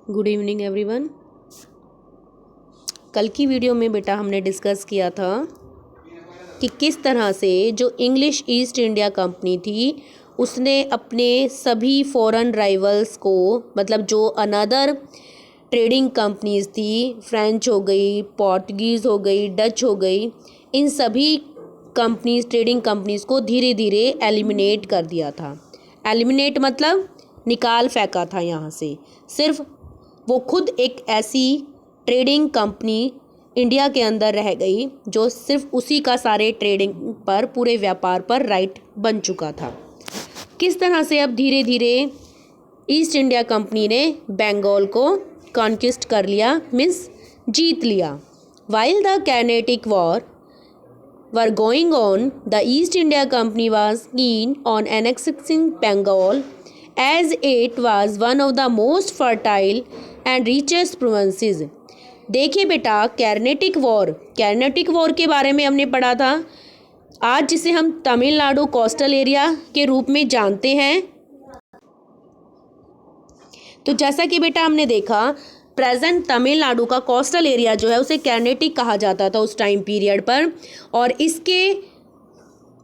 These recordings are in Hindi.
Good evening everyone. कल की वीडियो में बेटा हमने डिस्कस किया था कि किस तरह से जो इंग्लिश ईस्ट इंडिया कंपनी थी उसने अपने सभी फॉरेन राइवल्स को, मतलब जो अनदर ट्रेडिंग कंपनीज थी, फ्रेंच हो गई, पोर्टुगीज़ हो गई, डच हो गई, इन सभी कंपनीज, ट्रेडिंग कंपनीज को धीरे धीरे एलिमिनेट कर दिया था। एलिमिनेट मतलब निकाल फेंका था यहाँ से। सिर्फ वो खुद एक ऐसी ट्रेडिंग कंपनी इंडिया के अंदर रह गई जो सिर्फ उसी का सारे ट्रेडिंग पर, पूरे व्यापार पर राइट बन चुका था। किस तरह से अब धीरे धीरे ईस्ट इंडिया कंपनी ने बंगाल को कॉन्क्विस्ट कर लिया, मीन्स जीत लिया। While the kinetic war were going on, the East India Company was keen on annexing Bengal as it was one of the most fertile and richest provinces. देखिए बेटा, कैनेटिक वॉर के बारे में हमने पढ़ा था आज, जिसे हम तमिलनाडु कोस्टल एरिया के रूप में जानते हैं। तो जैसा कि बेटा हमने देखा, प्रेजेंट तमिलनाडु का कोस्टल एरिया जो है उसे कैनेटिक कहा जाता था उस टाइम पीरियड पर, और इसके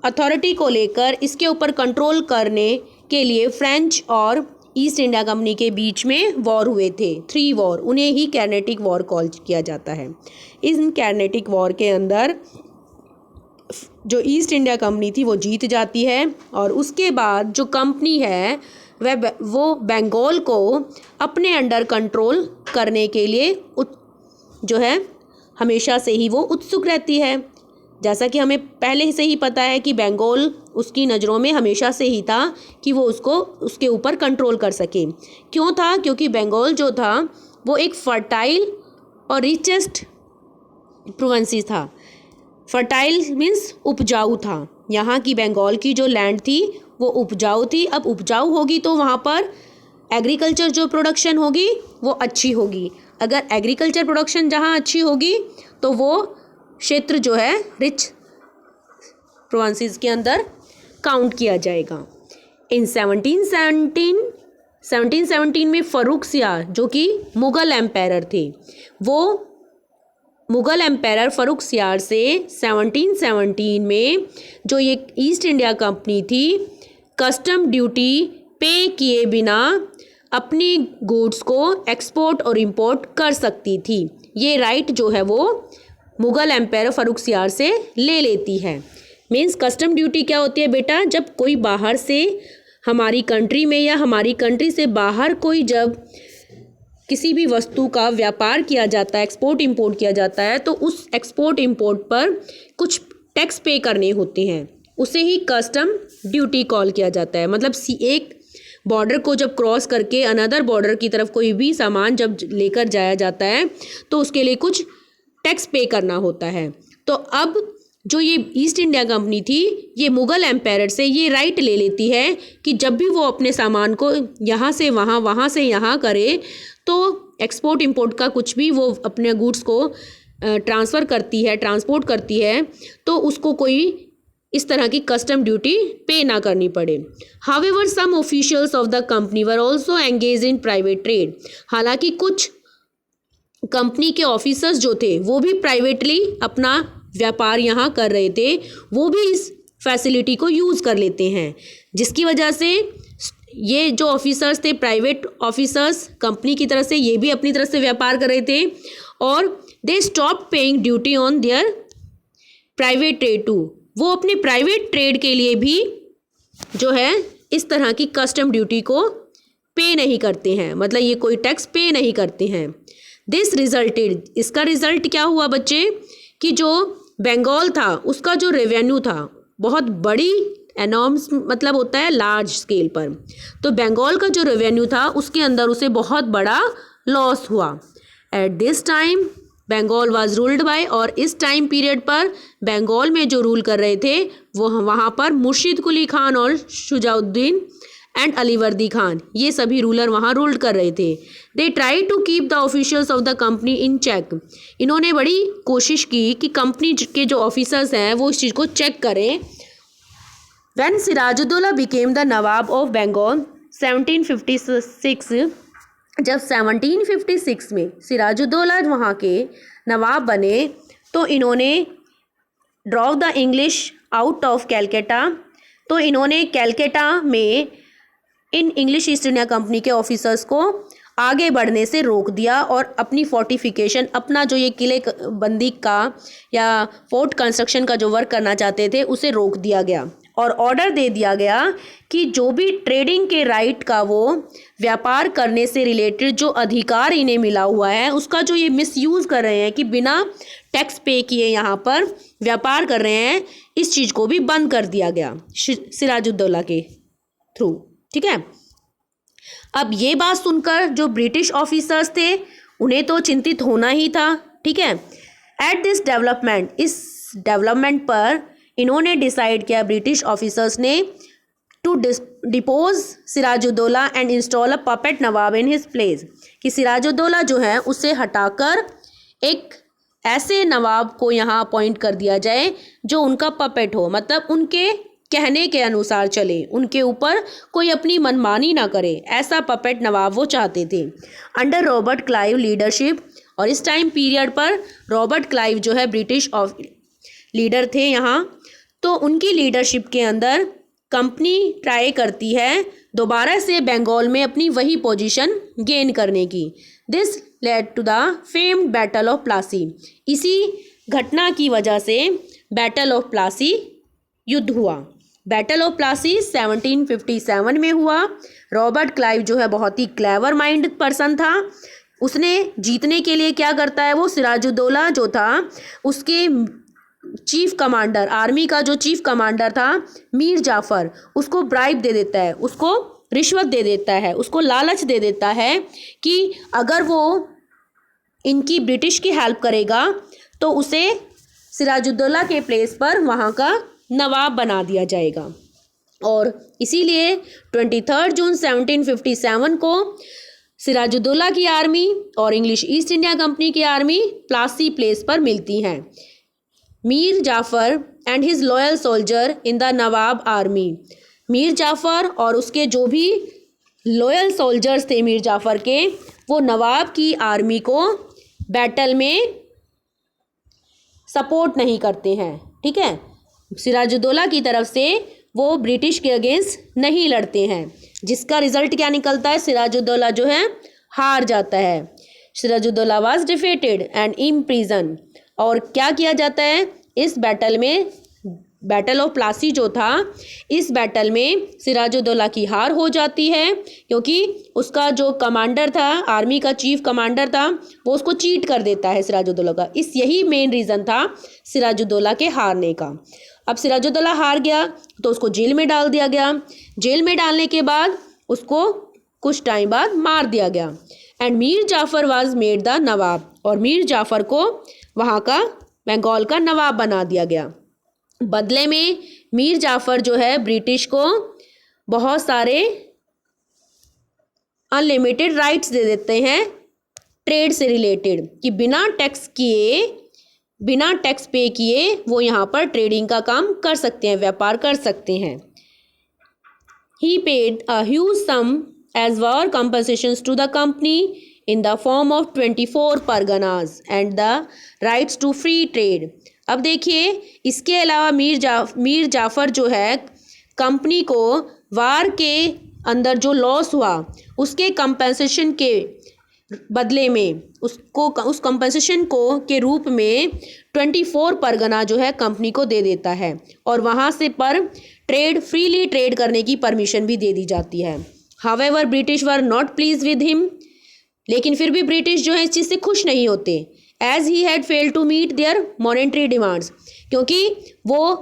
अथॉरिटी को लेकर, इसके ऊपर कंट्रोल करने के लिए फ्रेंच और ईस्ट इंडिया कंपनी के बीच में वॉर हुए थे, 3 वॉर। उन्हें ही कैनेटिक वॉर कॉल किया जाता है। इन कैनेटिक वॉर के अंदर जो ईस्ट इंडिया कंपनी थी वो जीत जाती है, और उसके बाद जो कंपनी है वो बंगाल को अपने अंडर कंट्रोल करने के लिए जो है हमेशा से ही वो उत्सुक रहती है। जैसा कि हमें पहले से ही पता है कि बंगाल उसकी नज़रों में हमेशा से ही था कि वो उसके ऊपर कंट्रोल कर सके। क्यों था? क्योंकि बंगाल जो था वो एक फर्टाइल और रिचेस्ट प्रोविंस था। फर्टाइल मीन्स उपजाऊ था। यहाँ की बंगाल की जो लैंड थी वो उपजाऊ थी। अब उपजाऊ होगी तो वहाँ पर एग्रीकल्चर जो प्रोडक्शन होगी वो अच्छी होगी। अगर एग्रीकल्चर प्रोडक्शन जहाँ अच्छी होगी तो वो क्षेत्र जो है रिच प्रोविंसेस के अंदर काउंट किया जाएगा। इन 1717 में फर्रुख सियार जो कि मुग़ल एम्पायर थे, वो मुग़ल एम्पायर फर्रुख सियार से 1717 में जो ये ईस्ट इंडिया कंपनी थी, कस्टम ड्यूटी पे किए बिना अपनी गुड्स को एक्सपोर्ट और इंपोर्ट कर सकती थी। ये राइट जो है वो मुग़ल एम्पायर फर्रुख सियार से ले लेती है। मीन्स कस्टम ड्यूटी क्या होती है बेटा? जब कोई बाहर से हमारी कंट्री में या हमारी कंट्री से बाहर कोई जब किसी भी वस्तु का व्यापार किया जाता है, एक्सपोर्ट इंपोर्ट किया जाता है, तो उस एक्सपोर्ट इंपोर्ट पर कुछ टैक्स पे करने होते हैं, उसे ही कस्टम ड्यूटी कॉल किया जाता है। मतलब एक बॉर्डर को जब क्रॉस करके अनदर बॉर्डर की तरफ कोई भी सामान जब लेकर जाया जाता है तो उसके लिए कुछ टैक्स पे करना होता है। तो अब जो ये ईस्ट इंडिया कंपनी थी, ये मुग़ल एम्पायर से ये राइट ले लेती है कि जब भी वो अपने सामान को यहाँ से वहाँ, वहाँ से यहाँ करे, तो एक्सपोर्ट इंपोर्ट का कुछ भी वो अपने गुड्स को ट्रांसफ़र करती है, ट्रांसपोर्ट करती है, तो उसको कोई इस तरह की कस्टम ड्यूटी पे ना करनी पड़े। However some officials of the company were also engage in private trade. हालांकि कुछ कंपनी के ऑफिसर्स जो थे वो भी प्राइवेटली अपना व्यापार यहाँ कर रहे थे, वो भी इस फैसिलिटी को यूज़ कर लेते हैं, जिसकी वजह से ये जो ऑफिसर्स थे, प्राइवेट ऑफिसर्स कंपनी की तरफ से, ये भी अपनी तरफ से व्यापार कर रहे थे, और they stop paying duty on their private trade too. वो अपने प्राइवेट ट्रेड के लिए भी जो है इस तरह की कस्टम ड्यूटी को पे नहीं करते हैं, मतलब ये कोई टैक्स पे नहीं करते हैं। दिस रिजल्टेड, इसका रिजल्ट क्या हुआ बच्चे, कि जो बंगाल था उसका जो रेवेन्यू था बहुत बड़ी, एनॉर्म्स मतलब होता है लार्ज स्केल पर, तो बंगाल का जो रेवेन्यू था उसके अंदर उसे बहुत बड़ा लॉस हुआ। At this time Bengal was ruled by, और इस टाइम पीरियड पर बंगाल में जो रूल कर रहे थे वो वहाँ पर मुर्शिद कुली खान और शुजाउद्दीन एंड अलीवर्दी खान, ये सभी रूलर वहाँ रूल कर रहे थे। They try to keep the officials of the company in check. इन्होंने बड़ी कोशिश की कि कंपनी के जो ऑफिसर्स हैं वो इस चीज़ को चेक करें। When Sirajuddaula became the nawab of Bengal 1756, जब 1756 में सिराजुद्दौला वहाँ के नवाब बने तो इन्होंने drove the English out of Calcutta, तो इन्होंने कैलकाटा में in English east India company के ऑफिसर्स को आगे बढ़ने से रोक दिया और अपनी फोर्टिफिकेशन, अपना जो ये किले बंदी का या फोर्ट कंस्ट्रक्शन का जो वर्क करना चाहते थे उसे रोक दिया गया और ऑर्डर दे दिया गया कि जो भी ट्रेडिंग के राइट का, वो व्यापार करने से रिलेटेड जो अधिकार इन्हें मिला हुआ है उसका जो ये मिसयूज़ कर रहे हैं कि बिना टैक्स पे किए यहाँ पर व्यापार कर रहे हैं, इस चीज़ को भी बंद कर दिया गया सिराजुद्दौला के थ्रू। ठीक है, अब ये बात सुनकर जो ब्रिटिश ऑफिसर्स थे उन्हें तो चिंतित होना ही था। ठीक है, एट दिस डेवलपमेंट, इस डेवलपमेंट पर इन्होंने डिसाइड किया, ब्रिटिश ऑफिसर्स ने, to depose Sirajuddaula and install a puppet nawab in his place, कि सिराजुद्दौला जो है उसे हटाकर एक ऐसे नवाब को यहाँ अपॉइंट कर दिया जाए जो उनका पपेट हो, मतलब उनके कहने के अनुसार चले, उनके ऊपर कोई अपनी मनमानी ना करे, ऐसा पपेट नवाब वो चाहते थे। अंडर रॉबर्ट क्लाइव लीडरशिप, और इस टाइम पीरियड पर रॉबर्ट क्लाइव जो है ब्रिटिश लीडर थे यहाँ, तो उनकी लीडरशिप के अंदर कंपनी ट्राई करती है दोबारा से बंगाल में अपनी वही पोजीशन गेन करने की। This led to the famed battle of Plassey, इसी घटना की वजह से बैटल ऑफ प्लासी युद्ध हुआ। बैटल ऑफ प्लासी 1757 में हुआ। रॉबर्ट क्लाइव जो है बहुत ही क्लेवर माइंड पर्सन था। उसने जीतने के लिए क्या करता है, वो सिराजुद्दौला जो था उसके चीफ कमांडर, आर्मी का जो चीफ कमांडर था मीर जाफ़र, उसको ब्राइब दे देता है, उसको रिश्वत दे देता है, उसको लालच दे देता है कि अगर वो इनकी ब्रिटिश की हेल्प करेगा तो उसे सिराजुद्दौला के प्लेस पर वहाँ का नवाब बना दिया जाएगा। और इसीलिए 23 जून 1757 को सिराजुद्दौला की आर्मी और इंग्लिश ईस्ट इंडिया कंपनी की आर्मी प्लासी प्लेस पर मिलती हैं। Mir Jafar and his loyal soldier in the Nawab army, Mir Jafar और उसके जो भी लॉयल सोल्जर्स थे मीर जाफ़र के, वो नवाब की आर्मी को बैटल में सपोर्ट नहीं करते हैं। ठीक है, सिराजुद्दौला की तरफ से वो ब्रिटिश के अगेंस्ट नहीं लड़ते हैं, जिसका रिजल्ट क्या निकलता है, सिराजुद्दौला जो है हार जाता है। Sirajuddaulah was defeated and imprison, और क्या किया जाता है इस बैटल में, बैटल ऑफ प्लासी जो था, इस बैटल में सिराजुद्दौला की हार हो जाती है क्योंकि उसका जो कमांडर था, आर्मी का चीफ कमांडर था, वो उसको चीट कर देता है सिराजुद्दौला का। यही मेन रीज़न था सिराजुद्दौला के हारने का। अब सिराजुद्दौला हार गया तो उसको जेल में डाल दिया गया। जेल में डालने के बाद उसको कुछ टाइम बाद मार दिया गया। And Mir Jafar was made the nawab, और मीर जाफ़र को वहाँ का बंगाल का नवाब बना दिया गया। बदले में मीर जाफ़र जो है ब्रिटिश को बहुत सारे अनलिमिटेड राइट्स दे देते हैं ट्रेड से रिलेटेड, कि बिना टैक्स किए, बिना टैक्स पे किए वो यहाँ पर ट्रेडिंग का काम कर सकते हैं, व्यापार कर सकते हैं। He paid a huge sum as war compensations to the company in the form of 24 Parganas and the rights to free trade। अब देखिए, इसके अलावा मीर जाफ़र जो है कंपनी को वार के अंदर जो लॉस हुआ उसके कंपनसेशन के बदले में उसको, उस कंपनसेशन को के रूप में 24 परगना जो है कंपनी को दे देता है, और वहाँ से पर ट्रेड फ्रीली ट्रेड करने की परमिशन भी दे दी जाती है। However British were not please with him, लेकिन फिर भी ब्रिटिश जो है इस चीज़ से खुश नहीं होते, as he had fail to meet their monetary demands, क्योंकि वो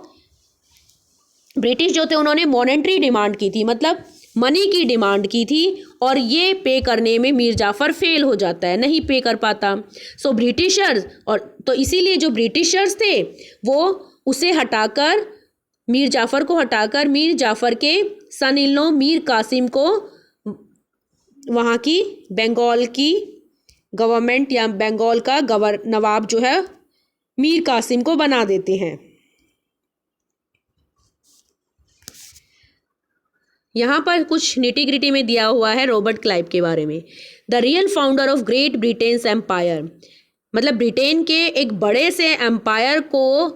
ब्रिटिश जो थे उन्होंने मॉनेटरी डिमांड की थी, मतलब मनी की डिमांड की थी, और ये पे करने में मीर जाफ़र फेल हो जाता है, नहीं पे कर पाता। सो ब्रिटिशर्स, और तो इसीलिए जो ब्रिटिशर्स थे वो उसे हटाकर, मीर जाफ़र को हटाकर मीर जाफ़र के सन इन लॉ मीर कासिम को वहाँ की बंगाल की गवर्नमेंट या बंगाल का नवाब जो है मीर कासिम को बना देते हैं। यहाँ पर कुछ निटी ग्रिटी में दिया हुआ है रॉबर्ट क्लाइव के बारे में। The real founder of great Britain's empire, मतलब ब्रिटेन के एक बड़े से एम्पायर को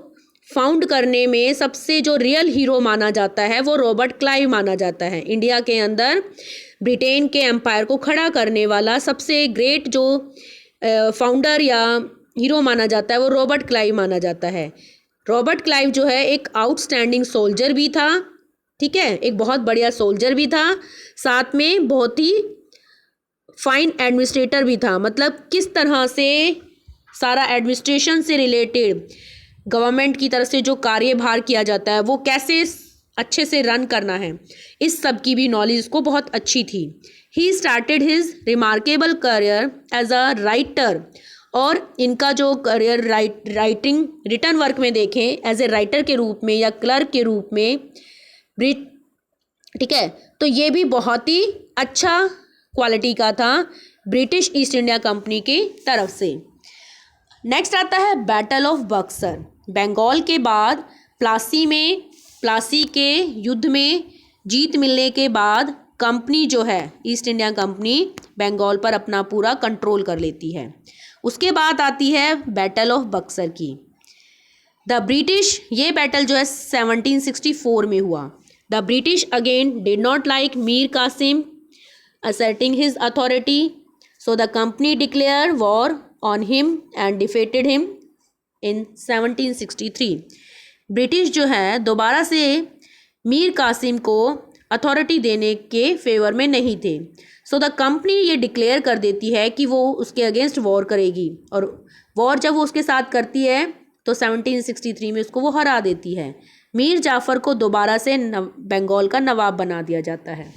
फाउंड करने में सबसे जो रियल हीरो माना जाता है वो रॉबर्ट क्लाइव माना जाता है। इंडिया के अंदर ब्रिटेन के एम्पायर को खड़ा करने वाला सबसे ग्रेट जो फाउंडर या हीरो माना जाता है वो रॉबर्ट क्लाइव माना जाता है। रॉबर्ट क्लाइव जो है एक आउटस्टैंडिंग सोल्जर भी था, ठीक है, एक बहुत बढ़िया सोल्जर भी था, साथ में बहुत ही फाइन एडमिनिस्ट्रेटर भी था। मतलब किस तरह से सारा एडमिनिस्ट्रेशन से रिलेटेड गवर्नमेंट की तरफ से जो कार्यभार किया जाता है वो कैसे अच्छे से रन करना है, इस सब की भी नॉलेज उसको बहुत अच्छी थी। He started his remarkable career as a writer, और इनका जो करियर राइटिंग रिटर्न वर्क में देखें एज ए राइटर के रूप में या क्लर्क के रूप में, ठीक है, तो ये भी बहुत ही अच्छा क्वालिटी का था ब्रिटिश ईस्ट इंडिया कंपनी की तरफ से। नेक्स्ट आता है बैटल ऑफ बक्सर। बंगाल के बाद प्लासी के युद्ध में जीत मिलने के बाद कंपनी जो है ईस्ट इंडिया कंपनी बंगाल पर अपना पूरा कंट्रोल कर लेती है। उसके बाद आती है बैटल ऑफ बक्सर की। द ब्रिटिश, ये बैटल जो है 1764 में हुआ। The British again did not like Mir Qasim asserting his authority, so the company declared war on him and defeated him in 1763. British जो है दोबारा से मीर कासिम को अथॉरिटी देने के फेवर में नहीं थे, सो द कंपनी ये डिक्लेयर कर देती है कि वो उसके अगेंस्ट वॉर करेगी, और वॉर जब वो उसके साथ करती है तो 1763 में उसको वो हरा देती है। मीर जाफ़र को दोबारा से बंगाल का नवाब बना दिया जाता है।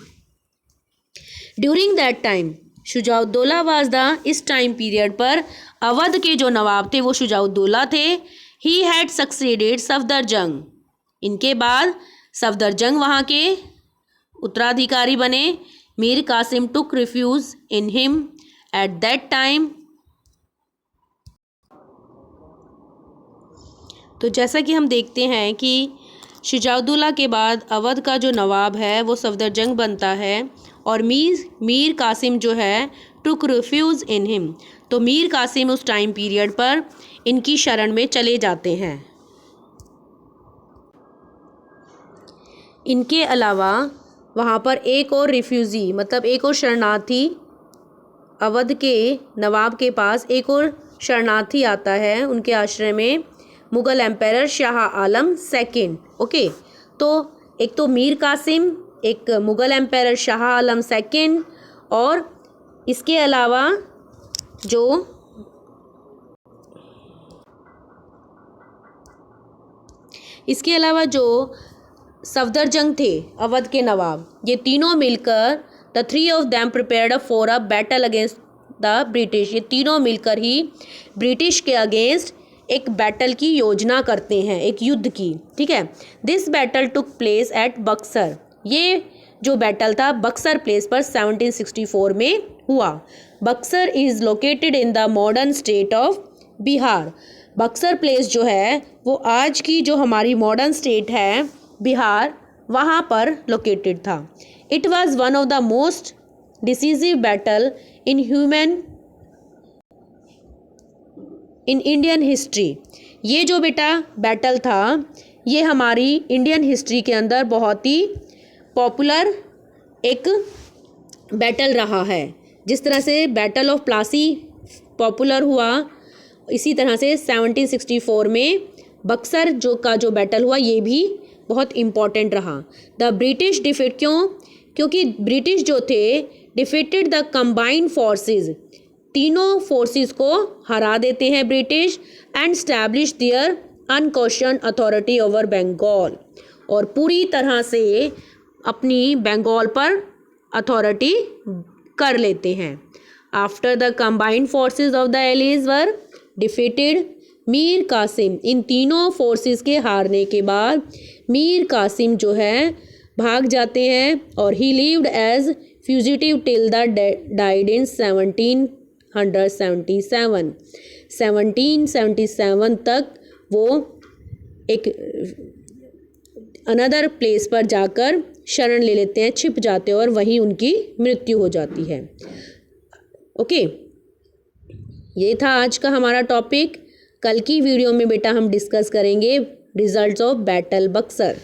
During that time Shujauddaula was the, इस टाइम पीरियड पर अवध के जो नवाब थे वो शुजाउद्दौला थे। ही हैड सक्सीडेड सफदरजंग, इनके बाद सफदरजंग वहाँ के उत्तराधिकारी बने। Mir Kasim took refuge in him at that time. तो जैसा कि हम देखते हैं कि शुजाउद्दौला के बाद अवध का जो नवाब है वो सफदरजंग बनता है, और मीर कासिम जो है टुक रिफ्यूज़ इन हिम, तो मीर कासिम उस टाइम पीरियड पर इनकी शरण में चले जाते हैं। इनके अलावा वहाँ पर एक और रिफ्यूज़ी, मतलब एक और शरणार्थी, अवध के नवाब के पास एक और शरणार्थी आता है उनके आश्रय में, Mughal empire Shah Alam second. Okay, तो एक तो मीर कासिम, एक मुग़ल एम्पायर शाह आलम सेकंड, और इसके अलावा जो सफदरजंग थे अवध के नवाब, ये तीनों मिलकर the three of them prepared for a battle against the British, ये तीनों मिलकर ही ब्रिटिश के अगेंस्ट एक बैटल की योजना करते हैं, एक युद्ध की, ठीक है। This battle took place at Buxar, ये जो बैटल था बक्सर प्लेस पर 1764 में हुआ। Buxar is located in the modern state of Bihar. Buxar place जो है वो आज की जो हमारी मॉडर्न स्टेट है बिहार, वहाँ पर लोकेटेड था। It was one of the most decisive battle in Indian history. ये जो बेटा बैटल था ये हमारी इंडियन हिस्ट्री के अंदर बहुत ही पॉपुलर एक बैटल रहा है। जिस तरह से बैटल ऑफ प्लासी पॉपुलर हुआ, इसी तरह से 1764 में बक्सर जो बैटल हुआ ये भी बहुत इम्पॉर्टेंट रहा। द ब्रिटिश डिफीट, क्योंकि ब्रिटिश जो थे डिफीटेड द कंबाइंड फोर्सेस, तीनों फोर्सेस को हरा देते हैं British, and establish their unquestion authority over Bengal, और पूरी तरह से अपनी बंगाल पर अथॉरिटी कर लेते हैं। After the combined forces of the allies were defeated, Mir Kasim, इन तीनों फोर्सेस के हारने के बाद मीर कासिम जो है भाग जाते हैं, और he lived as fugitive till the died in 1777। 1777 तक वो एक अनदर प्लेस पर जाकर शरण ले लेते हैं, छिप जाते हैं और वहीं उनकी मृत्यु हो जाती है। ओके, ये था आज का हमारा टॉपिक। कल की वीडियो में बेटा हम डिस्कस करेंगे रिजल्ट्स ऑफ बैटल बक्सर।